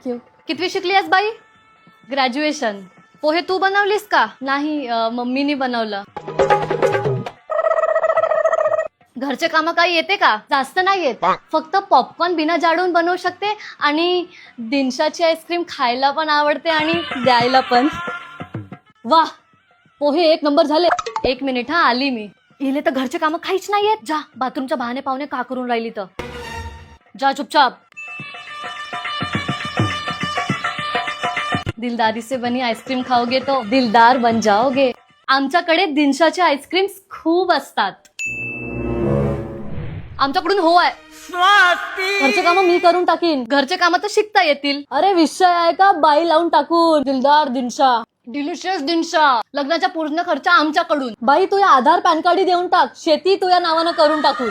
Thank you. कितवी शिकली आहेस बाई? ग्रॅज्युएशन. पोहे तू बनवलीस का? नाही, मम्मीनी बनवलं. घरचे कामं काही येते का? जास्त नाही येत. फक्त पॉपकॉर्न बिना जाडून बनवू शकते आणि दिनशाची आईस्क्रीम खायला पण आवडते आणि द्यायला पण. वाह, पोहे 1 नंबर झाले. 1 मिनिट हा, आली मी. इले तर घरचे कामं काहीच नाही येत. जा, बाथरूमच्या बहाणे पाहुणे का करून राहिली तर जा चुपचाप. दिलदारी से बनी आईस्क्रीम खाओगे तो दिलदार बन जाओगे. आमच्याकडे दिनशाचे आईस्क्रीम्स खूप असतात. आमच्याकडून हो आहे. घरचे कामं मी करून टाकीन. घरचे कामं तर शिकता येतील. अरे विषय आहे का बाई लावून टाकून. दिलदार दिनशा, डिलिशियस दिनशा. लग्नाचा पूर्ण खर्च आमच्याकडून. बाई तुझ्या आधार पॅन कार्ड देऊन टाक. शेती तुझ्या नावानं करून टाकून.